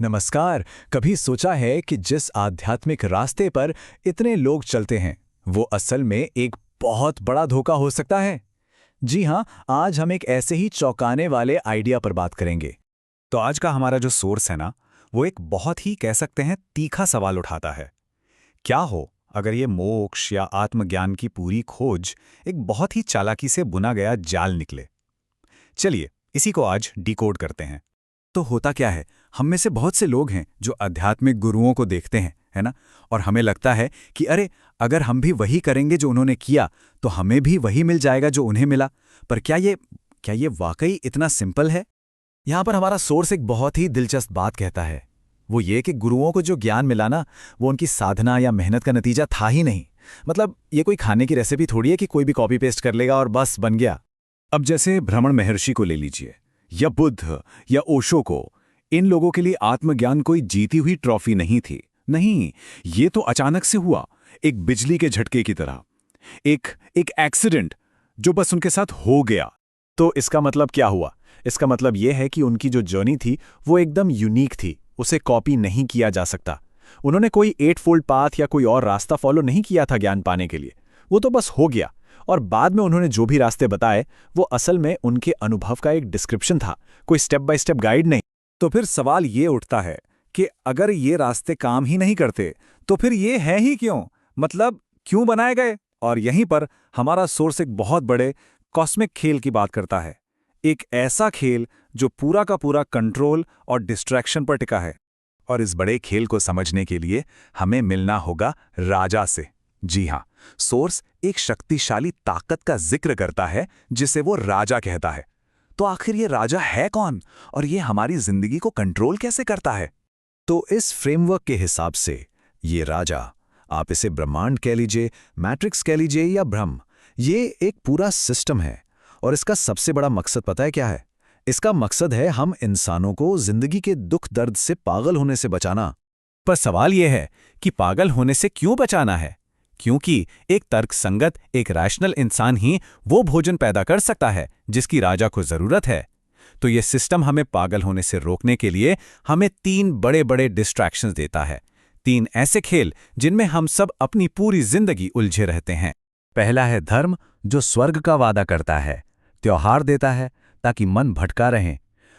नमस्कार। कभी सोचा है कि जिस आध्यात्मिक रास्ते पर इतने लोग चलते हैं वो असल में एक बहुत बड़ा धोखा हो सकता है। जी हाँ, आज हम एक ऐसे ही चौंकाने वाले आइडिया पर बात करेंगे। तो आज का हमारा जो सोर्स है ना, वो एक बहुत ही कह सकते हैं तीखा सवाल उठाता है। क्या हो अगर ये मोक्ष या आत्मज्ञान की पूरी खोज एक बहुत ही चालाकी से बुना गया जाल निकले। चलिए इसी को आज डिकोड करते हैं। तो होता क्या है, हम में से बहुत से लोग हैं जो आध्यात्मिक गुरुओं को देखते हैं, है ना? और हमें लगता है कि अरे, अगर हम भी वही करेंगे जो उन्होंने किया तो हमें भी वही मिल जाएगा जो उन्हें मिला। पर क्या ये वाकई इतना सिंपल है? यहाँ पर हमारा सोर्स एक बहुत ही दिलचस्प बात कहता है। वो ये कि गुरुओं को जो ज्ञान मिला ना, वो उनकी साधना या मेहनत का नतीजा था ही नहीं। मतलब ये कोई खाने की रेसिपी थोड़ी है कि कोई भी कॉपी पेस्ट कर लेगा और बस बन गया। अब जैसे भ्रमण महर्षि को ले लीजिए, या बुद्ध या ओशो को। इन लोगों के लिए आत्मज्ञान कोई जीती हुई ट्रॉफी नहीं थी। नहीं, ये तो अचानक से हुआ, एक बिजली के झटके की तरह। एक एक एक्सीडेंट जो बस उनके साथ हो गया। तो इसका मतलब क्या हुआ? इसका मतलब यह है कि उनकी जो जर्नी थी वो एकदम यूनिक थी, उसे कॉपी नहीं किया जा सकता। उन्होंने कोई 8-फोल्ड पाथ या कोई और रास्ता फॉलो नहीं किया था ज्ञान पाने के लिए। वो तो बस हो गया। और बाद में उन्होंने जो भी रास्ते बताए वो असल में उनके अनुभव का एक डिस्क्रिप्शन था, कोई स्टेप बाय स्टेप गाइड नहीं। तो फिर सवाल ये उठता है कि अगर ये रास्ते काम ही नहीं करते तो फिर ये है ही क्यों? मतलब क्यों बनाए गए? और यहीं पर हमारा सोर्स एक बहुत बड़े कॉस्मिक खेल की बात करता है। एक ऐसा खेल जो पूरा का पूरा कंट्रोल और डिस्ट्रैक्शन पर टिका है। और इस बड़े खेल को समझने के लिए हमें मिलना होगा राजा से। जी हाँ, सोर्स एक शक्तिशाली ताकत का जिक्र करता है जिसे वो राजा कहता है। तो आखिर ये राजा है कौन और ये हमारी जिंदगी को कंट्रोल कैसे करता है? तो इस फ्रेमवर्क के हिसाब से ये राजा, आप इसे ब्रह्मांड कह लीजिए, मैट्रिक्स कह लीजिए या ब्रह्म, ये एक पूरा सिस्टम है। और इसका सबसे बड़ा मकसद पता है क्या है? इसका मकसद है हम इंसानों को जिंदगी के दुख दर्द से पागल होने से बचाना। पर सवाल यह है कि पागल होने से क्यों बचाना है? क्योंकि एक तर्कसंगत, एक रैशनल इंसान ही वो भोजन पैदा कर सकता है जिसकी राजा को जरूरत है। तो ये सिस्टम हमें पागल होने से रोकने के लिए हमें 3 बड़े बड़े डिस्ट्रैक्शंस देता है। 3 ऐसे खेल जिनमें हम सब अपनी पूरी जिंदगी उलझे रहते हैं। पहला है धर्म, जो स्वर्ग का वादा करता है, त्योहार देता है ताकि मन भटका रहे।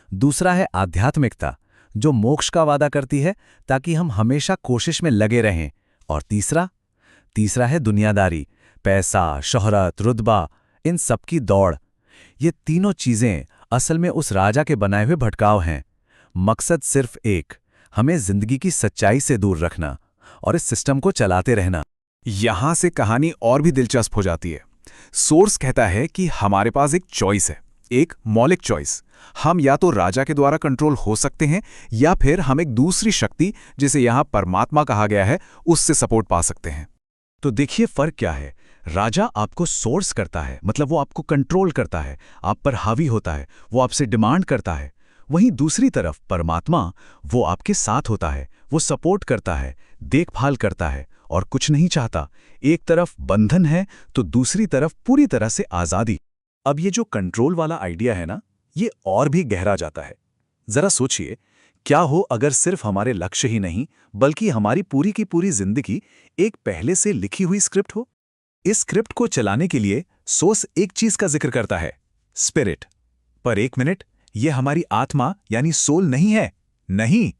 दूसरा है आध्यात्मिकता, जो मोक्ष का वादा करती है ताकि हम हमेशा कोशिश में लगे रहें। और तीसरा है दुनियादारी, पैसा, शोहरत, रुतबा, इन सब की दौड़। ये तीनों चीजें असल में उस राजा के बनाए हुए भटकाव हैं। मकसद सिर्फ एक, हमें जिंदगी की सच्चाई से दूर रखना और इस सिस्टम को चलाते रहना। यहां से कहानी और भी दिलचस्प हो जाती है। सोर्स कहता है कि हमारे पास एक चॉइस है, एक मौलिक चॉइस। हम या तो राजा के द्वारा कंट्रोल हो सकते हैं या फिर हम एक दूसरी शक्ति, जिसे यहां परमात्मा कहा गया है, उससे सपोर्ट पा सकते हैं। तो देखिए फर्क क्या है। राजा आपको सोर्स करता है, मतलब वो आपको कंट्रोल करता है, आप पर हावी होता है, वो आपसे डिमांड करता है। वहीं दूसरी तरफ परमात्मा, वो आपके साथ होता है, वो सपोर्ट करता है, देखभाल करता है और कुछ नहीं चाहता। एक तरफ बंधन है तो दूसरी तरफ पूरी तरह से आज़ादी। अब ये जो कंट्रोल वाला आइडिया है ना, ये और भी गहरा जाता है। जरा सोचिए, क्या हो अगर सिर्फ हमारे लक्ष्य ही नहीं बल्कि हमारी पूरी की पूरी जिंदगी एक पहले से लिखी हुई स्क्रिप्ट हो? इस स्क्रिप्ट को चलाने के लिए सोर्स एक चीज का जिक्र करता है, स्पिरिट। पर एक मिनट, यह हमारी आत्मा यानी सोल नहीं है। नहीं,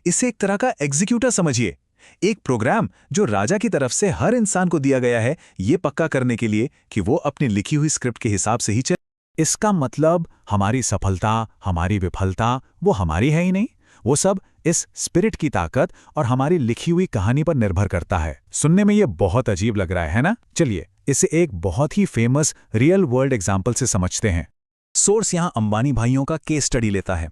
इसे एक तरह का एग्जीक्यूटर समझिए, एक प्रोग्राम जो राजा की तरफ से हर इंसान को दिया गया है, यह पक्का करने के लिए कि वो अपनी लिखी हुई स्क्रिप्ट के हिसाब से ही चले। इसका मतलब हमारी सफलता, हमारी विफलता, वो हमारी है ही नहीं। वो सब इस स्पिरिट की ताकत और हमारी लिखी हुई कहानी पर निर्भर करता है। सुनने में ये बहुत अजीब लग रहा है ना? चलिए इसे एक बहुत ही फेमस रियल वर्ल्ड एग्जाम्पल से समझते हैं। सोर्स यहाँ अंबानी भाइयों का केस स्टडी लेता है।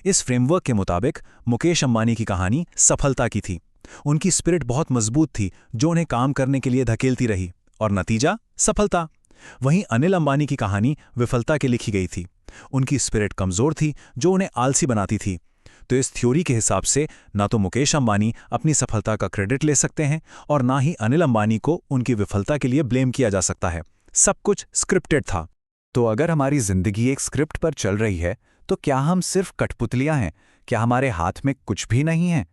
इस फ्रेमवर्क के मुताबिक मुकेश अंबानी की कहानी सफलता की थी। उनकी स्पिरिट बहुत मजबूत थी जो उन्हें काम करने के लिए धकेलती रही, और नतीजा सफलता। वहीं अनिल अंबानी की कहानी विफलता के लिखी गई थी। उनकी स्पिरिट कमजोर थी जो उन्हें आलसी बनाती थी। तो इस थ्योरी के हिसाब से ना तो मुकेश अंबानी अपनी सफलता का क्रेडिट ले सकते हैं और ना ही अनिल अंबानी को उनकी विफलता के लिए ब्लेम किया जा सकता है। सब कुछ स्क्रिप्टेड था। तो अगर हमारी जिंदगी एक स्क्रिप्ट पर चल रही है तो क्या हम सिर्फ कठपुतलियां हैं? क्या हमारे हाथ में कुछ भी नहीं है?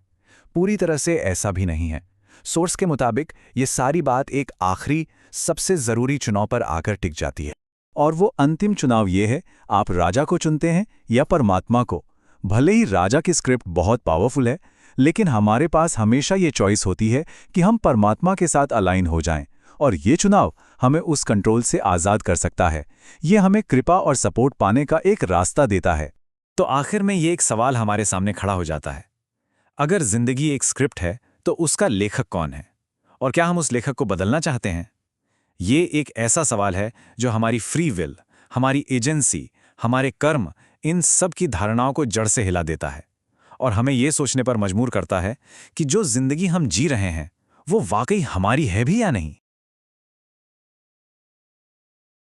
पूरी तरह से ऐसा भी नहीं है। सोर्स के मुताबिक ये सारी बात एक आखिरी, सबसे ज़रूरी चुनाव पर आकर टिक जाती है। और वो अंतिम चुनाव ये है, आप राजा को चुनते हैं या परमात्मा को। भले ही राजा की स्क्रिप्ट बहुत पावरफुल है, लेकिन हमारे पास हमेशा ये चॉइस होती है कि हम परमात्मा के साथ अलाइन हो जाएं, और ये चुनाव हमें उस कंट्रोल से आज़ाद कर सकता है। ये हमें कृपा और सपोर्ट पाने का एक रास्ता देता है। तो आखिर में ये एक सवाल हमारे सामने खड़ा हो जाता है, अगर जिंदगी एक स्क्रिप्ट है तो उसका लेखक कौन है, और क्या हम उस लेखक को बदलना चाहते हैं? ये एक ऐसा सवाल है जो हमारी फ्री विल, हमारी एजेंसी, हमारे कर्म, इन सब की धारणाओं को जड़ से हिला देता है और हमें ये सोचने पर मजबूर करता है कि जो जिंदगी हम जी रहे हैं वो वाकई हमारी है भी या नहीं।